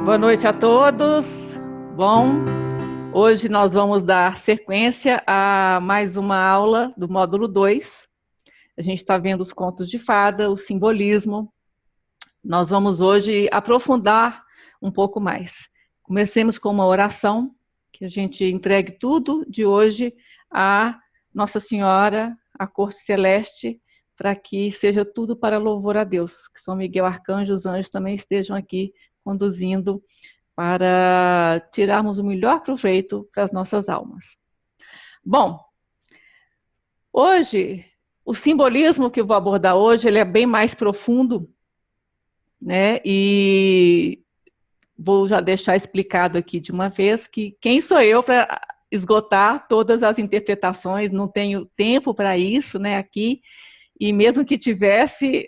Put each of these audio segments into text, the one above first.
Boa noite a todos. Bom, hoje nós vamos dar sequência a mais uma aula do módulo 2. A gente está vendo os contos de fada, o simbolismo. Nós vamos hoje aprofundar um pouco mais. Comecemos com uma oração, que a gente entregue tudo de hoje a Nossa Senhora, a Corte Celeste, para que seja tudo para louvor a Deus. Que São Miguel Arcanjo, os anjos também estejam aqui conduzindo para tirarmos o melhor proveito para as nossas almas. Bom, hoje, o simbolismo que eu vou abordar hoje, ele é bem mais profundo, né? E vou já deixar explicado aqui de uma vez que quem sou eu para esgotar todas as interpretações, não tenho tempo para isso, né, aqui, e mesmo que tivesse,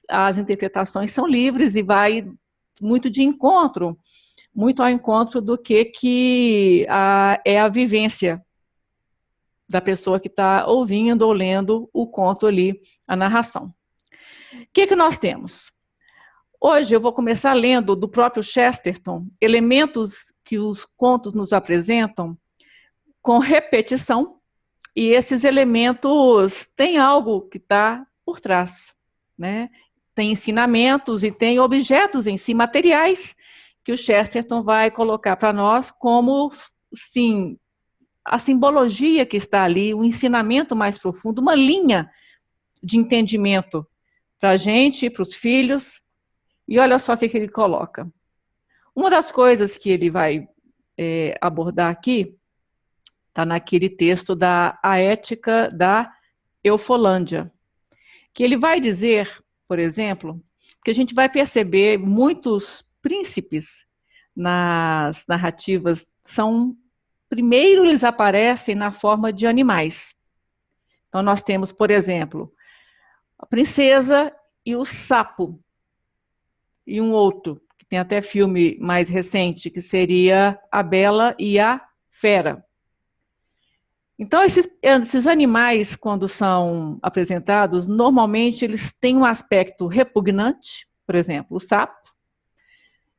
as interpretações são livres e vai muito de encontro, muito ao encontro do que é a vivência da pessoa que está ouvindo ou lendo o conto ali, a narração. O que nós temos? Hoje eu vou começar lendo do próprio Chesterton, elementos que os contos nos apresentam com repetição, e esses elementos têm algo que está por trás, né? Tem ensinamentos e tem objetos em si, materiais, que o Chesterton vai colocar para nós como, sim, a simbologia que está ali, o ensinamento mais profundo, uma linha de entendimento para a gente, para os filhos. E olha só o que ele coloca. Uma das coisas que ele vai abordar aqui está naquele texto da A Ética da Eufolândia, que ele vai dizer, por exemplo, que a gente vai perceber muitos príncipes nas narrativas primeiro eles aparecem na forma de animais. Então nós temos, por exemplo, a princesa e o sapo, e um outro, que tem até filme mais recente, que seria A Bela e a Fera. Então, esses animais, quando são apresentados, normalmente eles têm um aspecto repugnante, por exemplo, o sapo,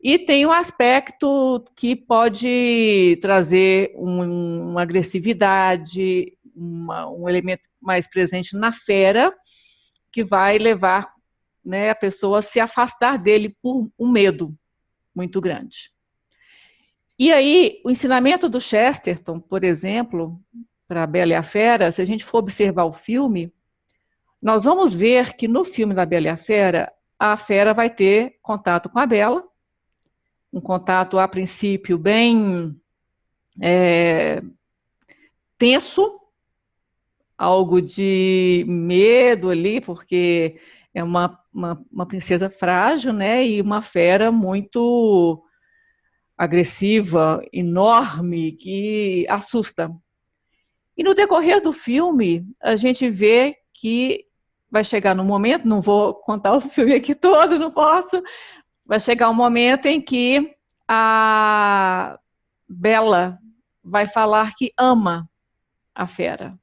e tem um aspecto que pode trazer uma agressividade, um elemento mais presente na fera, que vai levar, né, a pessoa a se afastar dele por um medo muito grande. E aí, o ensinamento do Chesterton, por exemplo, para a Bela e a Fera, se a gente for observar o filme, nós vamos ver que no filme da Bela e a Fera vai ter contato com a Bela, um contato, a princípio, bem tenso, algo de medo ali, porque é uma princesa frágil, né, e uma fera muito agressiva, enorme, que assusta. E no decorrer do filme, a gente vê que vai chegar no momento, não vou contar o filme aqui todo, não posso, vai chegar um momento em que a Bela vai falar que ama a fera.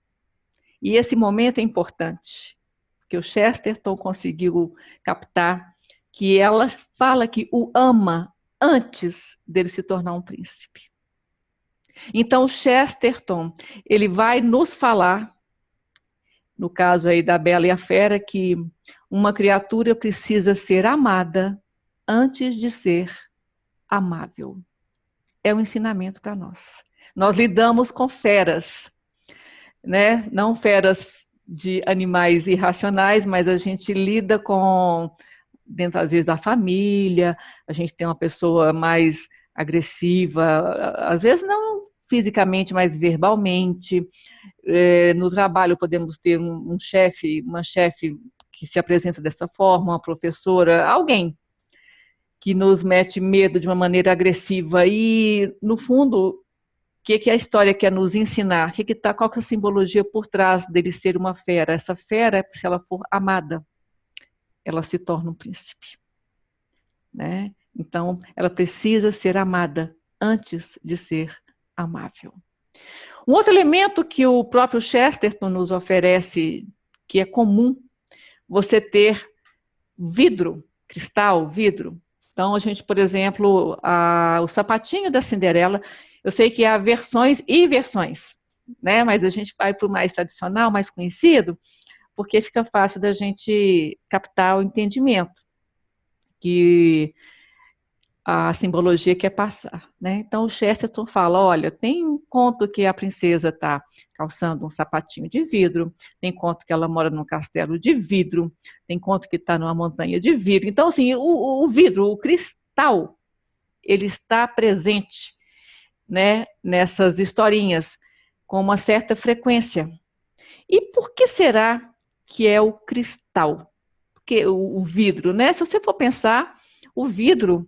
E esse momento é importante, porque o Chesterton conseguiu captar que ela fala que o ama antes dele se tornar um príncipe. Então, Chesterton, ele vai nos falar, no caso aí da Bela e a Fera, que uma criatura precisa ser amada antes de ser amável. É um ensinamento para nós. Nós lidamos com feras, né? Não feras de animais irracionais, mas a gente lida com, dentro às vezes da família, a gente tem uma pessoa mais agressiva, às vezes não fisicamente, mas verbalmente. No trabalho podemos ter um chefe, uma chefe que se apresenta dessa forma, uma professora, alguém que nos mete medo de uma maneira agressiva. E, no fundo, o que a história quer nos ensinar? Qual que é a simbologia por trás dele ser uma fera? Essa fera, se ela for amada, ela se torna um príncipe, né? Então, ela precisa ser amada antes de ser amável. Um outro elemento que o próprio Chesterton nos oferece, que é comum, você ter vidro, cristal, vidro, Então, a gente, por exemplo, o sapatinho da Cinderela, eu sei que há versões e versões, né? Mas a gente vai para o mais tradicional, mais conhecido, porque fica fácil da gente captar o entendimento que a simbologia quer passar, né? Então o Chesterton fala, olha, tem um conto que a princesa está calçando um sapatinho de vidro, tem conto que ela mora num castelo de vidro, tem conto que está numa montanha de vidro. Então, assim, o vidro, o cristal, ele está presente, né, nessas historinhas com uma certa frequência. E por que será que é o cristal? Porque o vidro, né? Se você for pensar, o vidro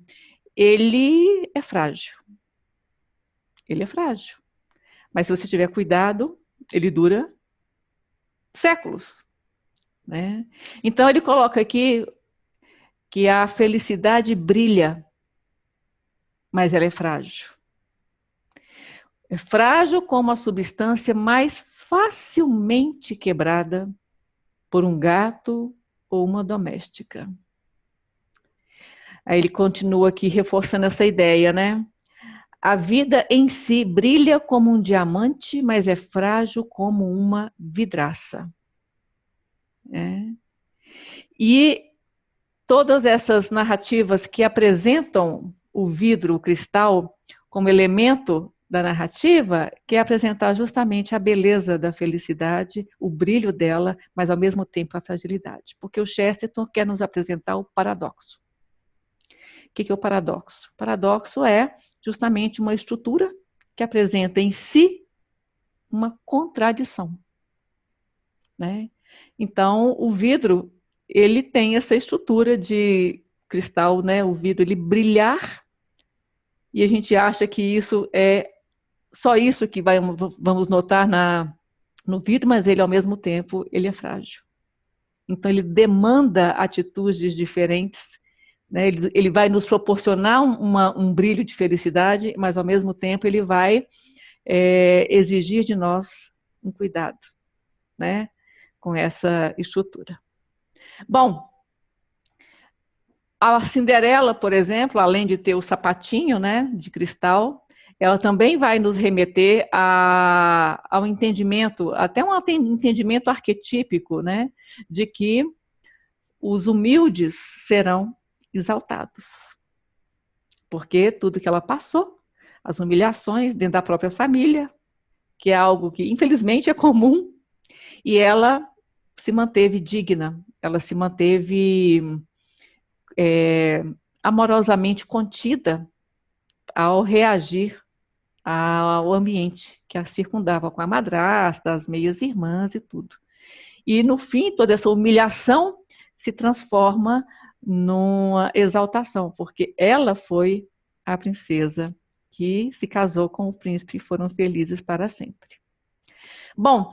ele é frágil. Ele é frágil. Mas se você tiver cuidado, ele dura séculos, né? Então ele coloca aqui que a felicidade brilha, mas ela é frágil. É frágil como a substância mais facilmente quebrada por um gato ou uma doméstica. Aí ele continua aqui reforçando essa ideia, né? A vida em si brilha como um diamante, mas é frágil como uma vidraça. É. E todas essas narrativas que apresentam o vidro, o cristal, como elemento da narrativa, quer apresentar justamente a beleza da felicidade, o brilho dela, mas ao mesmo tempo a fragilidade. Porque o Chesterton quer nos apresentar o paradoxo. O que é o paradoxo? O paradoxo é justamente uma estrutura que apresenta em si uma contradição, né? Então, o vidro, ele tem essa estrutura de cristal, né? O vidro, ele brilhar, e a gente acha que isso é só isso que vamos notar no vidro, mas ele, ao mesmo tempo, ele é frágil. Então, ele demanda atitudes diferentes, né? Ele vai nos proporcionar um brilho de felicidade, mas, ao mesmo tempo, ele vai exigir de nós um cuidado, né? Com essa estrutura. Bom, a Cinderela, por exemplo, além de ter o sapatinho, né, de cristal, ela também vai nos remeter ao entendimento, até um entendimento arquetípico, né, de que os humildes serão exaltados. Porque tudo que ela passou, as humilhações dentro da própria família, que é algo que, infelizmente, é comum, e ela se manteve digna, ela se manteve amorosamente contida ao reagir ao ambiente que a circundava, com a madrasta, as meias-irmãs e tudo. E, no fim, toda essa humilhação se transforma numa exaltação, porque ela foi a princesa que se casou com o príncipe e foram felizes para sempre. Bom,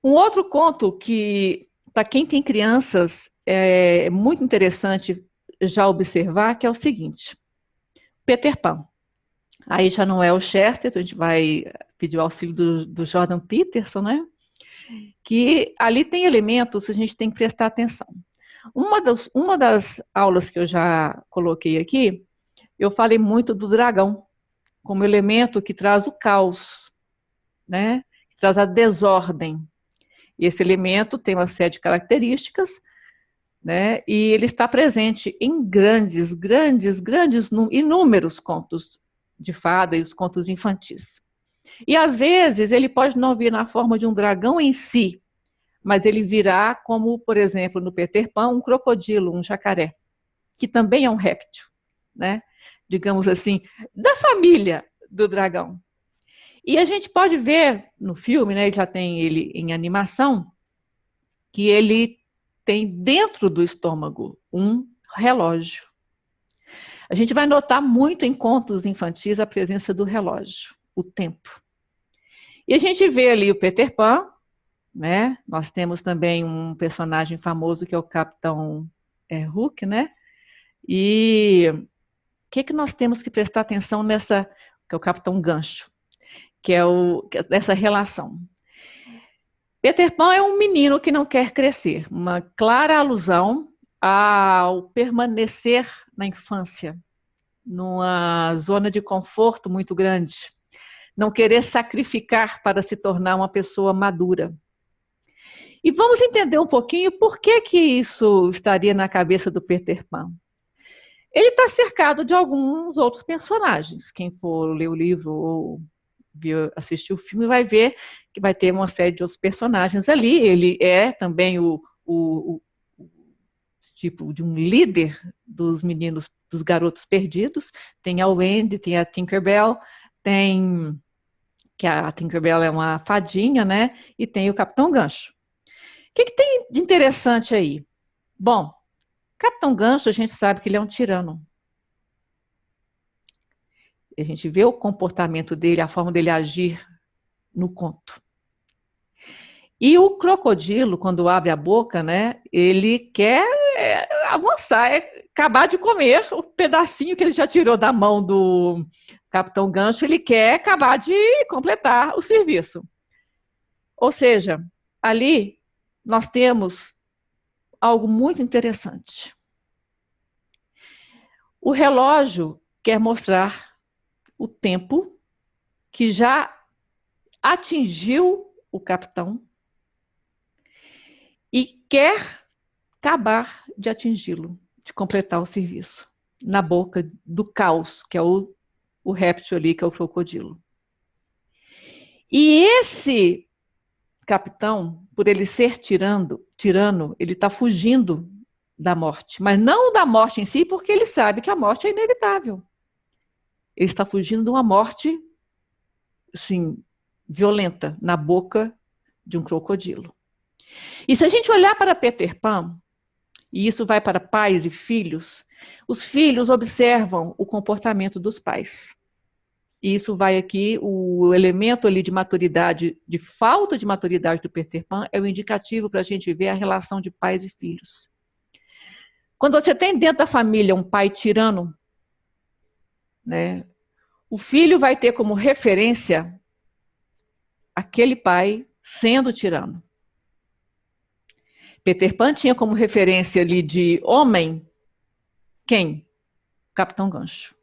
um outro conto que, para quem tem crianças, é muito interessante já observar, que é o seguinte: Peter Pan. Aí já não é o Chesterton, a gente vai pedir o auxílio do Jordan Peterson, né? Que ali tem elementos que a gente tem que prestar atenção. Uma das aulas que eu já coloquei aqui, eu falei muito do dragão, como elemento que traz o caos, né? Que traz a desordem. E esse elemento tem uma série de características, né? E ele está presente em inúmeros contos de fada e os contos infantis. E às vezes ele pode não vir na forma de um dragão em si, mas ele virá como, por exemplo, no Peter Pan, um crocodilo, um jacaré, que também é um réptil, né? Digamos assim, da família do dragão. E a gente pode ver no filme, né, já tem ele em animação, que ele tem dentro do estômago um relógio. A gente vai notar muito em contos infantis a presença do relógio, o tempo. E a gente vê ali o Peter Pan, né? Nós temos também um personagem famoso que é o Capitão Hook, né? E o que nós temos que prestar atenção nessa, que é o Capitão Gancho, que é essa relação. Peter Pan é um menino que não quer crescer, uma clara alusão ao permanecer na infância, numa zona de conforto muito grande, não querer sacrificar para se tornar uma pessoa madura. E vamos entender um pouquinho por que que isso estaria na cabeça do Peter Pan. Ele está cercado de alguns outros personagens. Quem for ler o livro ou assistir o filme vai ver que vai ter uma série de outros personagens ali. Ele é também o tipo de um líder dos meninos, dos garotos perdidos. Tem a Wendy, tem a Tinkerbell, tem que a Tinkerbell é uma fadinha, né? E tem o Capitão Gancho. O que tem de interessante aí? Bom, Capitão Gancho, a gente sabe que ele é um tirano. A gente vê o comportamento dele, a forma dele agir no conto. E o crocodilo, quando abre a boca, né, ele quer avançar, acabar de comer o pedacinho que ele já tirou da mão do Capitão Gancho, ele quer acabar de completar o serviço. Ou seja, ali nós temos algo muito interessante. O relógio quer mostrar o tempo que já atingiu o capitão e quer acabar de atingi-lo, de completar o serviço, na boca do caos, que é o réptil ali, que é o crocodilo. E esse capitão, por ele ser tirano, ele está fugindo da morte, mas não da morte em si, porque ele sabe que a morte é inevitável. Ele está fugindo de uma morte, assim, violenta, na boca de um crocodilo. E se a gente olhar para Peter Pan, e isso vai para pais e filhos, os filhos observam o comportamento dos pais. E isso vai aqui, o elemento ali de maturidade, de falta de maturidade do Peter Pan, é o indicativo para a gente ver a relação de pais e filhos. Quando você tem dentro da família um pai tirano, né, o filho vai ter como referência aquele pai sendo tirano. Peter Pan tinha como referência ali de homem, quem? Capitão Gancho.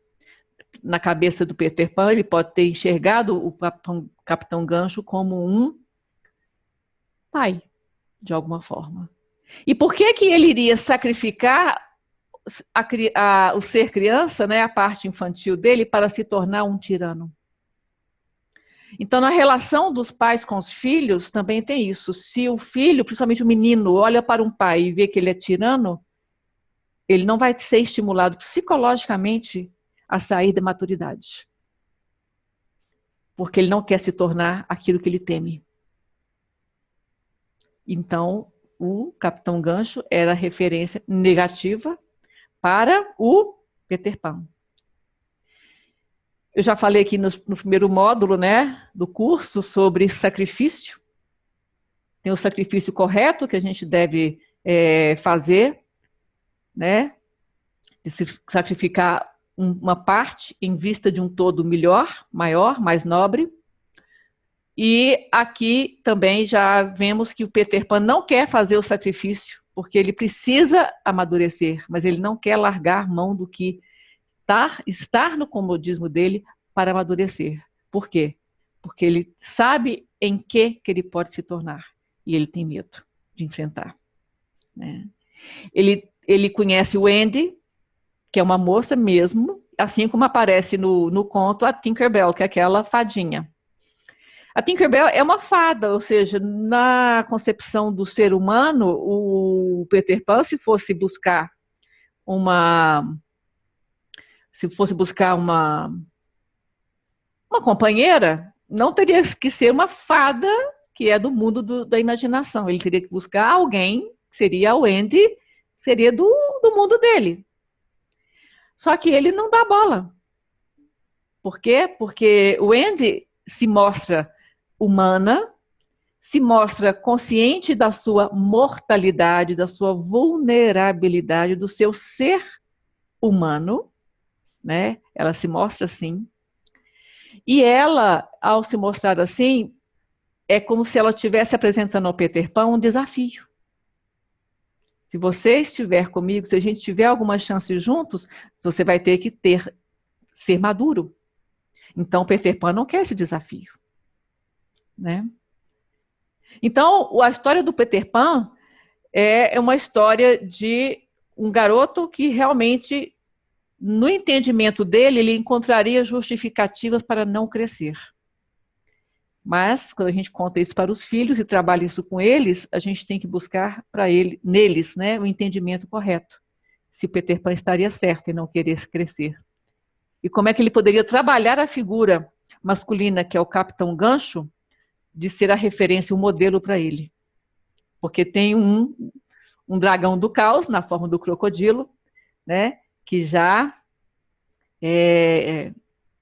Na cabeça do Peter Pan, ele pode ter enxergado o Capitão Gancho como um pai, de alguma forma. E por que que ele iria sacrificar o ser criança, né, a parte infantil dele, para se tornar um tirano? Então, na relação dos pais com os filhos, também tem isso. Se o filho, principalmente o menino, olha para um pai e vê que ele é tirano, ele não vai ser estimulado psicologicamente a sair da maturidade. Porque ele não quer se tornar aquilo que ele teme. Então, o Capitão Gancho era a referência negativa para o Peter Pan. Eu já falei aqui no primeiro módulo, né, do curso sobre sacrifício. Tem o sacrifício correto que a gente deve fazer, né, de se sacrificar uma parte em vista de um todo melhor, maior, mais nobre. E aqui também já vemos que o Peter Pan não quer fazer o sacrifício, porque ele precisa amadurecer, mas ele não quer largar mão do que estar no comodismo dele para amadurecer. Por quê? Porque ele sabe em que ele pode se tornar, e ele tem medo de enfrentar. Né? Ele conhece o Wendy, que é uma moça mesmo, assim como aparece no conto a Tinkerbell, que é aquela fadinha. A Tinkerbell é uma fada, ou seja, na concepção do ser humano, o Peter Pan, se fosse buscar uma companheira, não teria que ser uma fada que é do mundo da imaginação. Ele teria que buscar alguém, que seria a Wendy, que seria do mundo dele. Só que ele não dá bola. Por quê? Porque o Wendy se mostra humana, se mostra consciente da sua mortalidade, da sua vulnerabilidade, do seu ser humano, né? Ela se mostra assim. E ela, ao se mostrar assim, é como se ela estivesse apresentando ao Peter Pan um desafio. Se você estiver comigo, se a gente tiver alguma chance juntos, você vai ter que ser maduro. Então, Peter Pan não quer esse desafio, né? Então, a história do Peter Pan é uma história de um garoto que realmente, no entendimento dele, ele encontraria justificativas para não crescer. Mas, quando a gente conta isso para os filhos e trabalha isso com eles, a gente tem que buscar neles, né, o entendimento correto. Se Peter Pan estaria certo em não querer crescer. E como é que ele poderia trabalhar a figura masculina, que é o Capitão Gancho, de ser a referência, o modelo para ele. Porque tem um dragão do caos, na forma do crocodilo, né, que já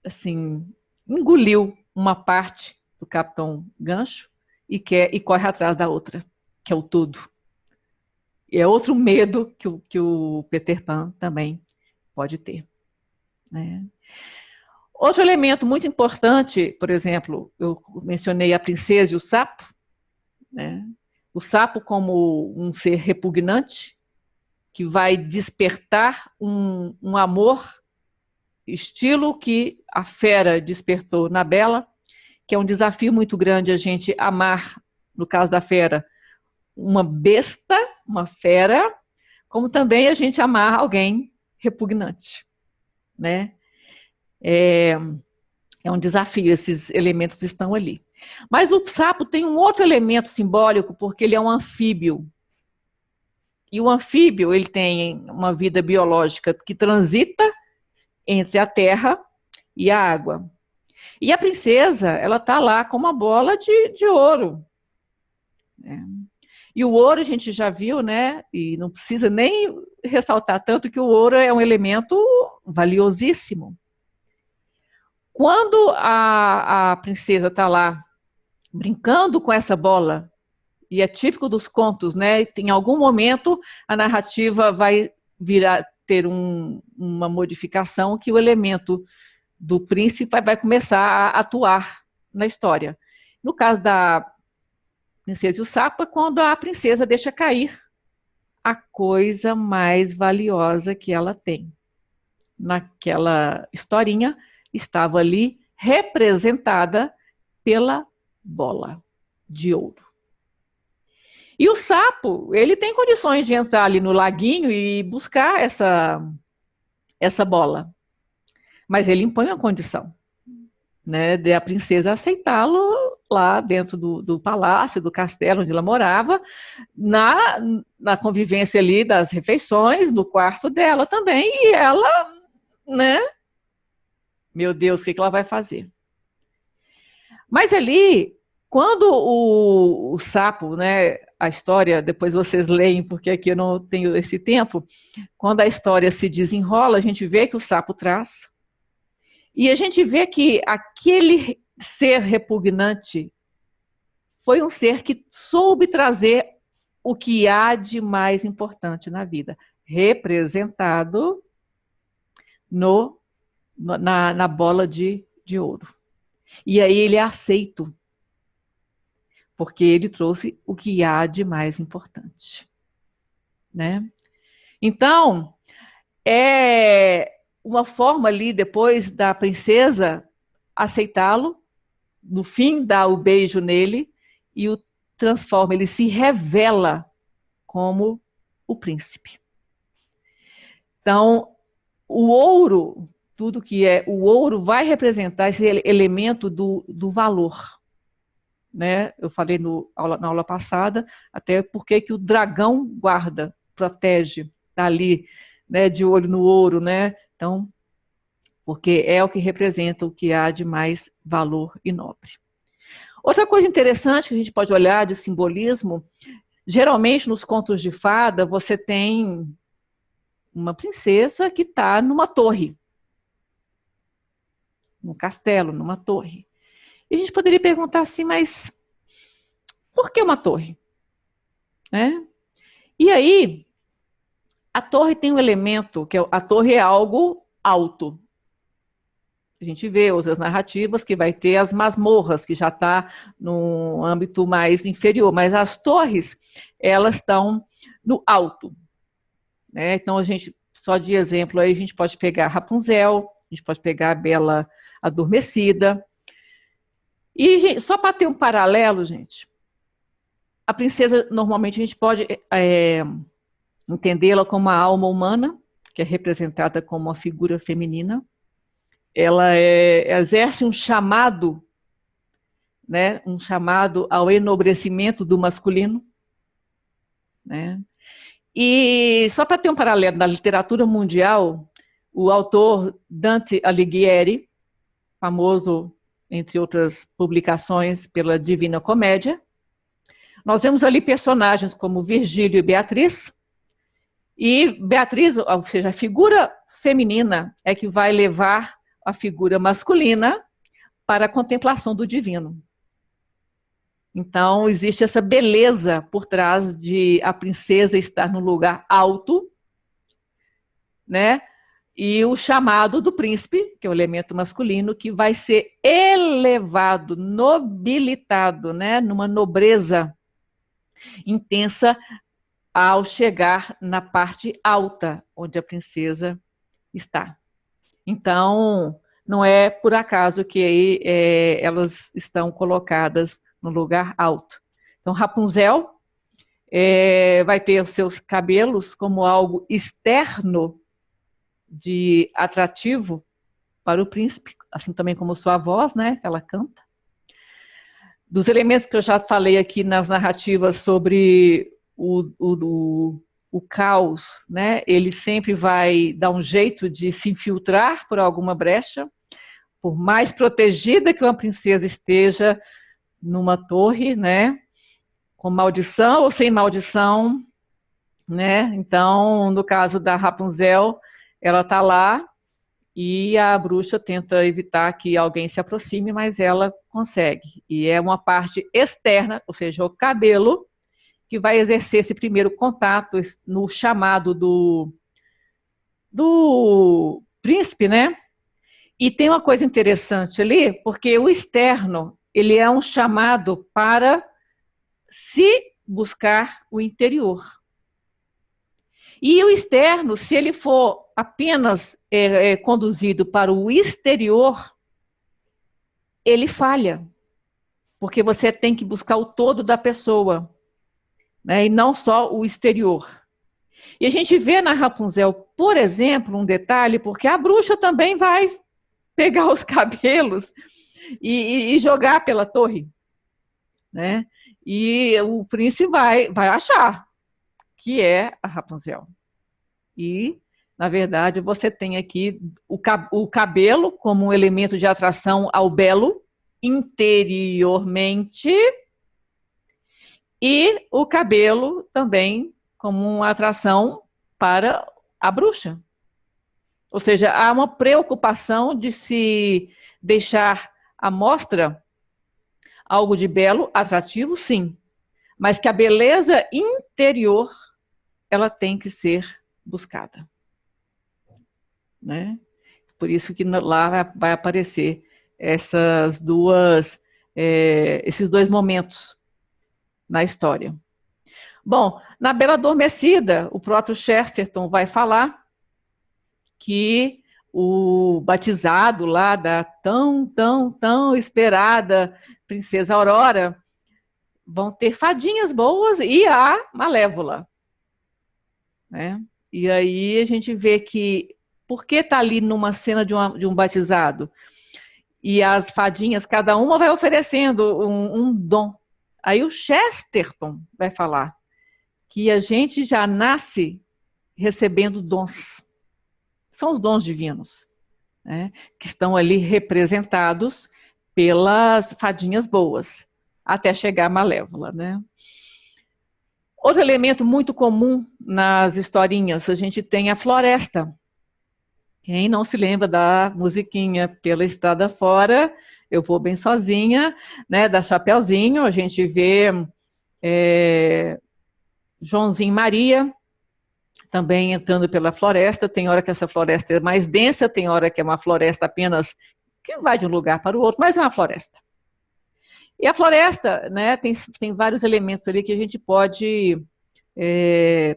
assim, engoliu uma parte do Capitão Gancho e corre atrás da outra, que é o todo. E é outro medo que o Peter Pan também pode ter, né? Outro elemento muito importante, por exemplo, eu mencionei a princesa e o sapo, né? O sapo como um ser repugnante, que vai despertar um amor, estilo que a fera despertou na Bela, que é um desafio muito grande a gente amar, no caso da fera, uma besta, uma fera, como também a gente amar alguém repugnante, né? É um desafio, esses elementos estão ali. Mas o sapo tem um outro elemento simbólico, porque ele é um anfíbio. E o anfíbio, ele tem uma vida biológica que transita entre a terra e a água. E a princesa, ela está lá com uma bola de ouro. E o ouro a gente já viu, né? E não precisa nem ressaltar tanto que o ouro é um elemento valiosíssimo. Quando a princesa está lá brincando com essa bola, e é típico dos contos, né? Em algum momento a narrativa vai ter uma modificação que o elemento do príncipe vai começar a atuar na história. No caso da Princesa e o Sapo, é quando a princesa deixa cair a coisa mais valiosa que ela tem. Naquela historinha, estava ali representada pela bola de ouro. E o sapo, ele tem condições de entrar ali no laguinho e buscar essa bola. Mas ele impõe uma condição, né, de a princesa aceitá-lo lá dentro do palácio, do castelo onde ela morava, na convivência ali das refeições, no quarto dela também, e ela, né, meu Deus, o que ela vai fazer? Mas ali, quando o sapo, né, a história, depois vocês leem, porque aqui eu não tenho esse tempo, quando a história se desenrola, a gente vê que o sapo traz, e a gente vê que aquele ser repugnante foi um ser que soube trazer o que há de mais importante na vida, representado na bola de ouro. E aí ele é aceito, porque ele trouxe o que há de mais importante, né? Então, é uma forma ali, depois da princesa aceitá-lo, no fim dá o beijo nele e o transforma, ele se revela como o príncipe. Então, o ouro, tudo que é o ouro vai representar esse elemento do valor, né? Eu falei na aula passada, até porque que o dragão guarda, protege, está ali, né, de olho no ouro, né? Então, porque é o que representa o que há de mais valor e nobre. Outra coisa interessante que a gente pode olhar de simbolismo, geralmente nos contos de fada você tem uma princesa que está numa torre, num castelo, numa torre. E a gente poderia perguntar assim, mas por que uma torre? Né? E aí, a torre tem um elemento, que a torre é algo alto. A gente vê outras narrativas que vai ter as masmorras, que já está num âmbito mais inferior, mas as torres, elas estão no alto. Né? Então, a gente, só de exemplo aí, a gente pode pegar Rapunzel, a gente pode pegar a Bela Adormecida. E, gente, só para ter um paralelo, gente, a princesa, normalmente, a gente pode entendê-la como a alma humana, que é representada como uma figura feminina. Ela exerce um chamado, né, um chamado ao enobrecimento do masculino, né? E só para ter um paralelo na literatura mundial, o autor Dante Alighieri, famoso, entre outras publicações, pela Divina Comédia, nós vemos ali personagens como Virgílio e Beatriz, e Beatriz, ou seja, a figura feminina é que vai levar a figura masculina para a contemplação do divino. Então, existe essa beleza por trás de a princesa estar num lugar alto, né? E o chamado do príncipe, que é o elemento masculino, que vai ser elevado, nobilitado, né? Numa nobreza intensa ao chegar na parte alta, onde a princesa está. Então, não é por acaso que aí elas estão colocadas no lugar alto. Então, Rapunzel vai ter os seus cabelos como algo externo de atrativo para o príncipe, assim também como sua voz, né, que ela canta. Dos elementos que eu já falei aqui nas narrativas sobre o caos, né, ele sempre vai dar um jeito de se infiltrar por alguma brecha, por mais protegida que uma princesa esteja numa torre, né, com maldição ou sem maldição, né? Então, no caso da Rapunzel, ela está lá e a bruxa tenta evitar que alguém se aproxime, mas ela consegue. E é uma parte externa, ou seja, o cabelo, que vai exercer esse primeiro contato no chamado do príncipe, né? E tem uma coisa interessante ali, porque o externo, ele é um chamado para se buscar o interior. E o externo, se ele for apenas conduzido para o exterior, ele falha, porque você tem que buscar o todo da pessoa, né, e não só o exterior. E a gente vê na Rapunzel, por exemplo, um detalhe, porque a bruxa também vai pegar os cabelos e jogar pela torre, né? E o príncipe vai achar que é a Rapunzel. E, na verdade, você tem aqui o cabelo como um elemento de atração ao belo interiormente e o cabelo também como uma atração para a bruxa. Ou seja, há uma preocupação de se deixar à mostra algo de belo, atrativo, sim, mas que a beleza interior ela tem que ser buscada, né? Por isso que lá vai aparecer esses dois momentos na história. Bom, na Bela Adormecida, o próprio Chesterton vai falar que o batizado lá da tão esperada Princesa Aurora vão ter fadinhas boas e a Malévola, né? E aí a gente vê que, por que está ali numa cena de um batizado? E as fadinhas, cada uma vai oferecendo um dom. Aí o Chesterton vai falar que a gente já nasce recebendo dons. São os dons divinos, né, que estão ali representados pelas fadinhas boas, até chegar a Malévola, né? Outro elemento muito comum nas historinhas, a gente tem a floresta. Quem não se lembra da musiquinha Pela Estrada Fora, Eu Vou Bem Sozinha, né, da Chapeuzinho, a gente vê Joãozinho e Maria também entrando pela floresta. Tem hora que essa floresta é mais densa, tem hora que é uma floresta apenas que vai de um lugar para o outro, mas é uma floresta. E a floresta, né, tem vários elementos ali que a gente pode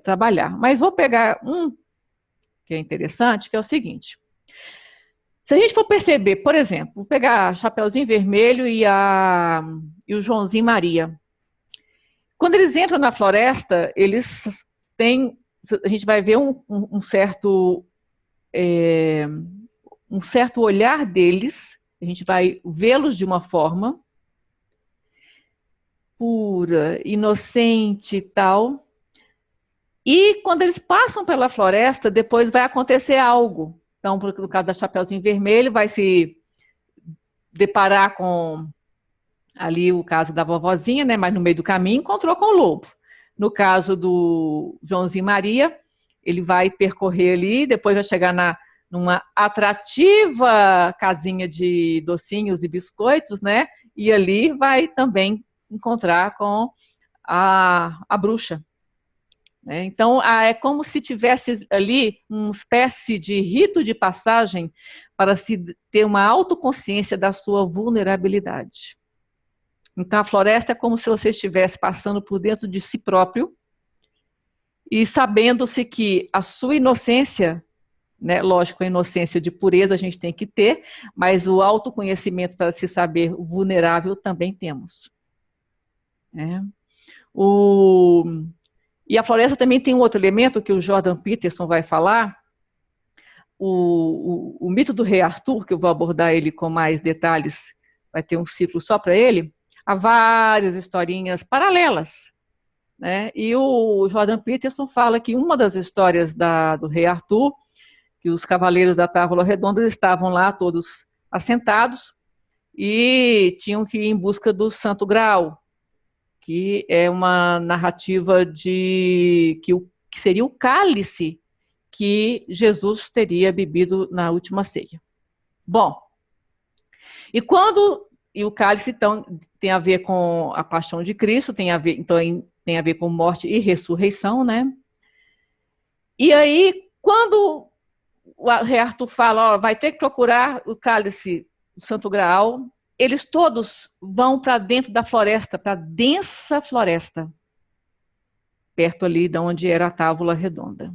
trabalhar. Mas vou pegar um que é interessante, que é o seguinte. Se a gente for perceber, por exemplo, vou pegar Chapeuzinho Vermelho e o Joãozinho Maria. Quando eles entram na floresta, eles têm, a gente vai ver um certo olhar deles, a gente vai vê-los de uma forma pura, inocente e tal. E quando eles passam pela floresta, depois vai acontecer algo. Então, no caso da Chapeuzinho Vermelho, vai se deparar com ali o caso da vovozinha, né? Mas no meio do caminho encontrou com o lobo. No caso do Joãozinho Maria, ele vai percorrer ali, depois vai chegar numa atrativa casinha de docinhos e biscoitos, né? E ali vai também encontrar com a bruxa. Então, é como se tivesse ali uma espécie de rito de passagem para se ter uma autoconsciência da sua vulnerabilidade. Então, a floresta é como se você estivesse passando por dentro de si próprio e sabendo-se que a sua inocência, né, lógico, a inocência de pureza a gente tem que ter, mas o autoconhecimento para se saber vulnerável também temos. E a floresta também tem um outro elemento que o Jordan Peterson vai falar, o mito do rei Arthur, que eu vou abordar ele com mais detalhes, vai ter um ciclo só para ele. Há várias historinhas paralelas, né? E o Jordan Peterson fala que uma das histórias do rei Arthur, que os cavaleiros da Távola Redonda estavam lá todos assentados e tinham que ir em busca do Santo Graal, que é uma narrativa que seria o cálice que Jesus teria bebido na última ceia. Bom, e o cálice, então, tem a ver com a paixão de Cristo, tem a ver com morte e ressurreição, né? E aí, quando o rei Arthur fala, vai ter que procurar o cálice do Santo Graal, eles todos vão para dentro da floresta, para a densa floresta, perto ali de onde era a Távola Redonda.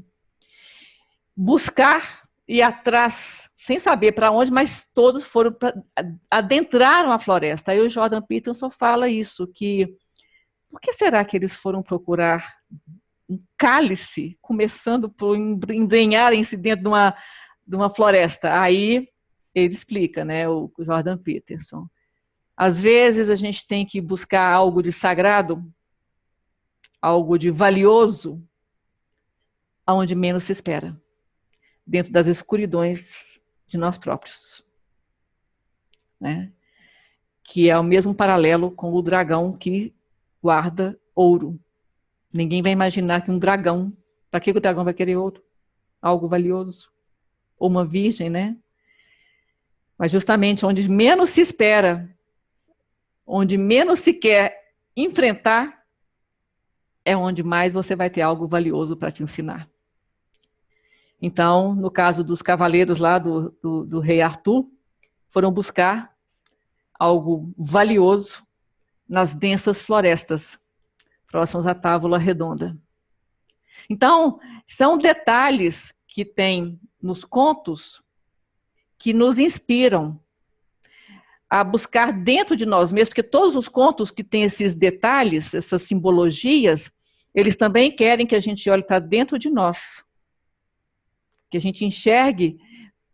Buscar e atrás, sem saber para onde, mas todos adentraram a floresta. Aí o Jordan Peterson fala isso, que por que será que eles foram procurar um cálice, começando por embrenharem-se dentro de uma floresta? Aí ele explica, né, o Jordan Peterson. Às vezes a gente tem que buscar algo de sagrado, algo de valioso, aonde menos se espera, dentro das escuridões de nós próprios, né? Que é o mesmo paralelo com o dragão que guarda ouro. Ninguém vai imaginar que um dragão, para que o dragão vai querer ouro? Algo valioso. Ou uma virgem, né? Mas justamente onde menos se espera, onde menos se quer enfrentar, é onde mais você vai ter algo valioso para te ensinar. Então, no caso dos cavaleiros lá do rei Arthur, foram buscar algo valioso nas densas florestas, próximas à Távola Redonda. Então, são detalhes que tem nos contos que nos inspiram a buscar dentro de nós mesmos, porque todos os contos que têm esses detalhes, essas simbologias, eles também querem que a gente olhe para dentro de nós, que a gente enxergue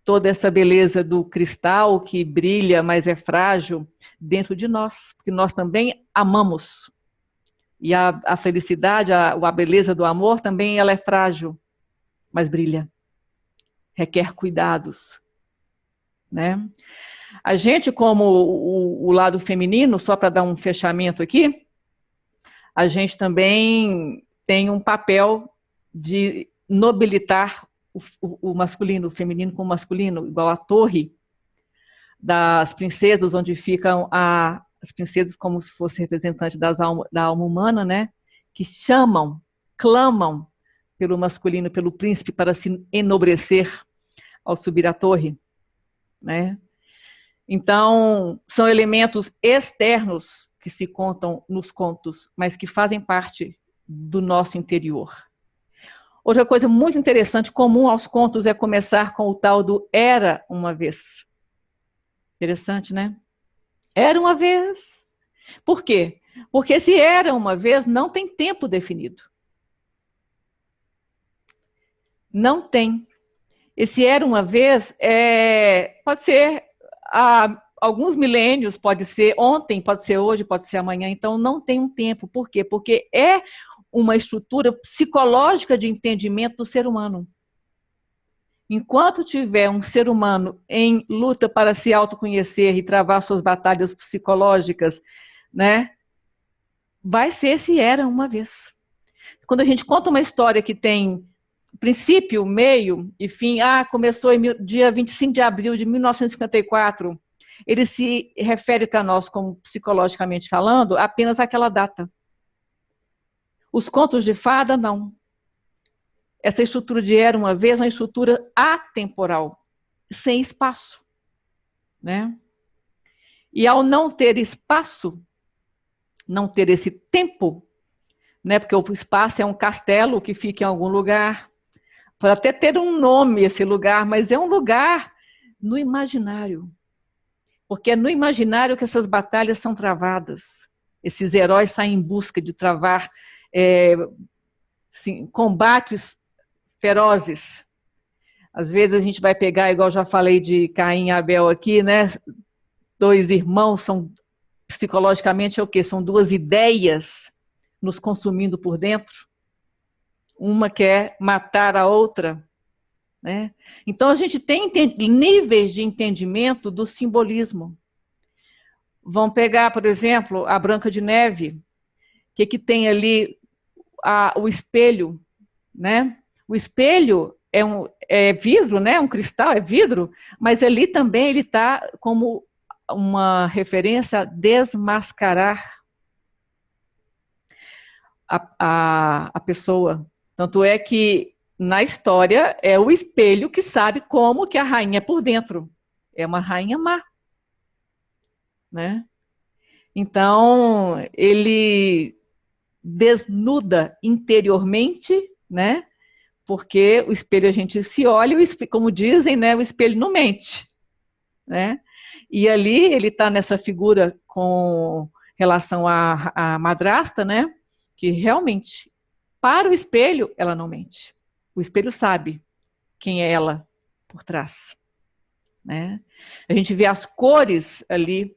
toda essa beleza do cristal que brilha, mas é frágil, dentro de nós, porque nós também amamos. E a felicidade, a beleza do amor também ela é frágil, mas brilha. Requer cuidados, né? A gente, como o lado feminino, só para dar um fechamento aqui, a gente também tem um papel de nobilitar o masculino, o feminino com o masculino, igual a torre das princesas, onde ficam as princesas como se fossem representantes da alma humana, né? Que chamam, clamam pelo masculino, pelo príncipe, para se enobrecer ao subir a torre, né? Então, são elementos externos que se contam nos contos, mas que fazem parte do nosso interior. Outra coisa muito interessante, comum aos contos, é começar com o tal do era uma vez. Interessante, né? Era uma vez. Por quê? Porque se era uma vez, não tem tempo definido. Não tem. Esse era uma vez, pode ser há alguns milênios, pode ser ontem, pode ser hoje, pode ser amanhã, então não tem um tempo. Por quê? Porque é uma estrutura psicológica de entendimento do ser humano. Enquanto tiver um ser humano em luta para se autoconhecer e travar suas batalhas psicológicas, né, vai ser se era uma vez. Quando a gente conta uma história que tem princípio, meio e fim, começou em dia 25 de abril de 1954, ele se refere para nós, como psicologicamente falando, apenas àquela data. Os contos de fada, não. Essa estrutura de era uma vez é uma estrutura atemporal, sem espaço, né? E ao não ter espaço, não ter esse tempo, né? Porque o espaço é um castelo que fica em algum lugar, pode até ter um nome esse lugar, mas é um lugar no imaginário. Porque é no imaginário que essas batalhas são travadas. Esses heróis saem em busca de travar assim, combates ferozes. Às vezes a gente vai pegar, igual já falei de Caim e Abel aqui, né? Dois irmãos são, psicologicamente, é o quê? São duas ideias nos consumindo por dentro. Uma quer matar a outra, né? Então a gente tem níveis de entendimento do simbolismo. Vão pegar, por exemplo, a Branca de Neve, que tem ali o espelho, né? O espelho é vidro, né? Um cristal é vidro, mas ali também ele está como uma referência a desmascarar a pessoa. Tanto é que na história é o espelho que sabe como que a rainha é por dentro. É uma rainha má, né? Então ele desnuda interiormente, né? Porque o espelho a gente se olha, como dizem, né? O espelho não mente, né? E ali ele está nessa figura com relação à madrasta, né? Que realmente, para o espelho, ela não mente. O espelho sabe quem é ela por trás, né? A gente vê as cores ali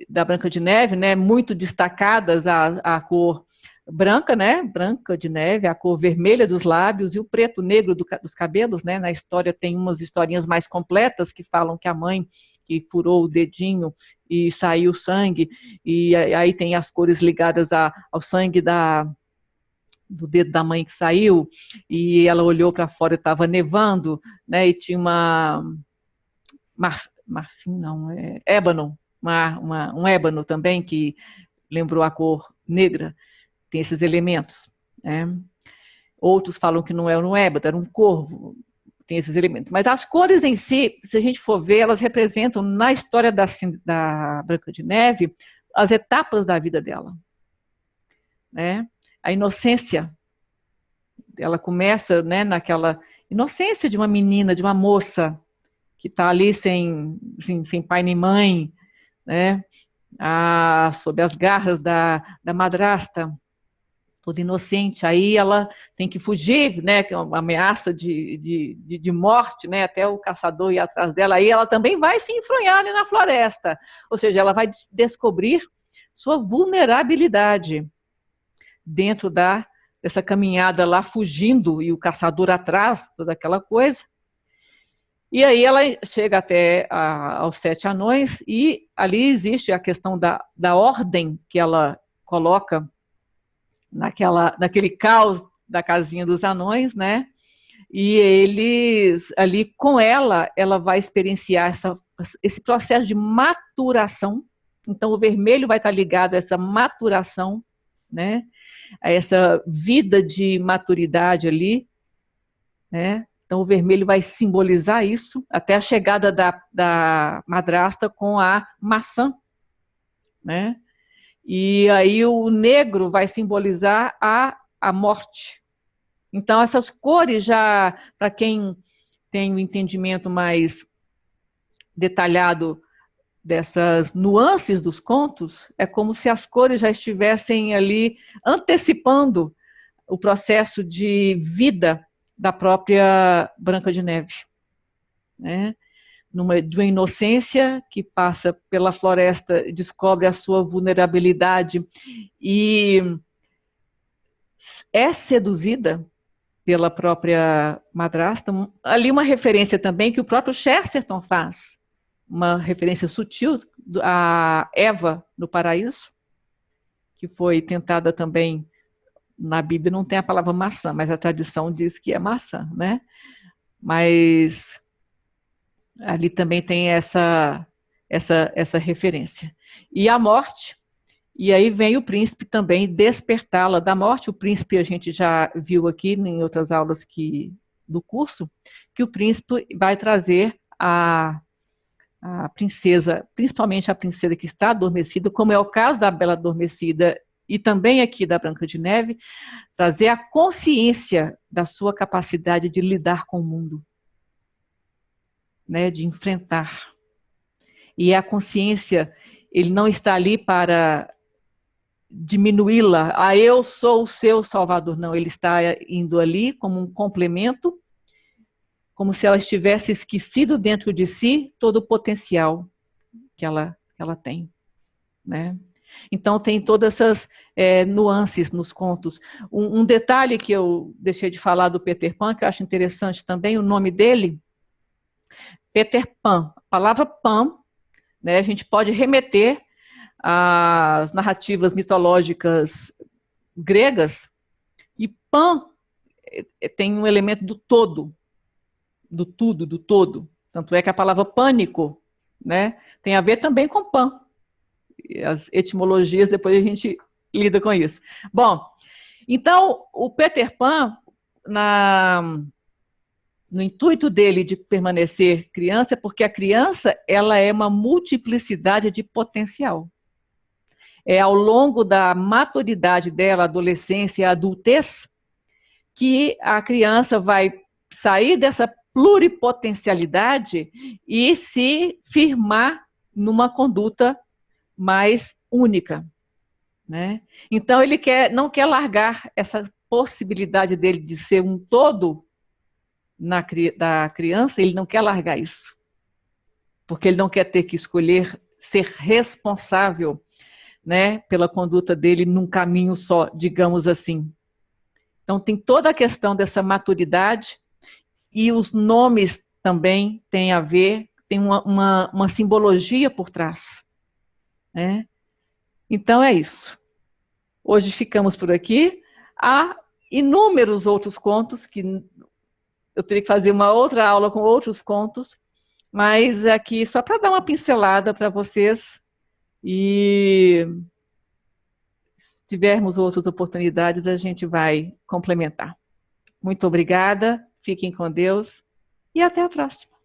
da Branca de Neve, né? Muito destacadas a cor branca, né? Branca de neve, a cor vermelha dos lábios e o preto negro dos cabelos, né? Na história tem umas historinhas mais completas que falam que a mãe que furou o dedinho e saiu sangue, e aí tem as cores ligadas ao sangue do dedo da mãe que saiu, e ela olhou para fora e estava nevando, né? E tinha marfim, não, ébano, um ébano também que lembrou a cor negra. Tem esses elementos, né? Outros falam que não era um ébano, era um corvo, tem esses elementos. Mas as cores em si, se a gente for ver, elas representam, na história da Branca de Neve, as etapas da vida dela, né? A inocência, ela começa, né, naquela inocência de uma menina, de uma moça, que está ali sem pai nem mãe, né? Sob as garras da madrasta, toda inocente, aí ela tem que fugir, né, que é uma ameaça de morte, né, até o caçador ir atrás dela, aí ela também vai se enfronhar ali na floresta, ou seja, ela vai descobrir sua vulnerabilidade dentro dessa caminhada lá, fugindo, e o caçador atrás, toda aquela coisa, e aí ela chega até aos 7 anões, e ali existe a questão da ordem que ela coloca naquele caos da casinha dos anões, né? E eles, ali com ela vai experienciar esse processo de maturação. Então, o vermelho vai estar ligado a essa maturação, né? A essa vida de maturidade ali, né? Então, o vermelho vai simbolizar isso, até a chegada da madrasta com a maçã, né? E aí o negro vai simbolizar a morte. Então, essas cores já, para quem tem um entendimento mais detalhado dessas nuances dos contos, é como se as cores já estivessem ali antecipando o processo de vida da própria Branca de Neve, né? De uma inocência que passa pela floresta, descobre a sua vulnerabilidade e é seduzida pela própria madrasta. Ali uma referência também que o próprio Chesterton faz, uma referência sutil a Eva no paraíso, que foi tentada também, na Bíblia não tem a palavra maçã, mas a tradição diz que é maçã, né? Mas ali também tem essa referência. E a morte, e aí vem o príncipe também despertá-la da morte. O príncipe a gente já viu aqui em outras aulas do curso, que o príncipe vai trazer a princesa, principalmente a princesa que está adormecida, como é o caso da Bela Adormecida e também aqui da Branca de Neve, trazer a consciência da sua capacidade de lidar com o mundo, né, de enfrentar. E a consciência, ele não está ali para diminuí-la, eu sou o seu salvador, não, ele está indo ali como um complemento, como se ela tivesse esquecido dentro de si todo o potencial que ela tem, né? Então tem todas essas nuances nos contos. Um detalhe que eu deixei de falar do Peter Pan, que eu acho interessante também, o nome dele, Peter Pan. A palavra Pan, né, a gente pode remeter às narrativas mitológicas gregas, e Pan tem um elemento do todo, do tudo, do todo. Tanto é que a palavra pânico, né, tem a ver também com Pan. As etimologias, depois a gente lida com isso. Bom, então, o Peter Pan, no intuito dele de permanecer criança, é porque a criança, ela é uma multiplicidade de potencial. É ao longo da maturidade dela, adolescência e adultez, que a criança vai sair dessa pluripotencialidade e se firmar numa conduta mais única, né? Então ele não quer largar essa possibilidade dele de ser um todo da criança, ele não quer largar isso, porque ele não quer ter que escolher ser responsável, né, pela conduta dele num caminho só, digamos assim. Então tem toda a questão dessa maturidade, e os nomes também têm a ver, tem uma simbologia por trás, né? Então é isso. Hoje ficamos por aqui. Há inúmeros outros contos que eu teria que fazer uma outra aula com outros contos, mas aqui só para dar uma pincelada para vocês, e se tivermos outras oportunidades a gente vai complementar. Muito obrigada, fiquem com Deus e até a próxima.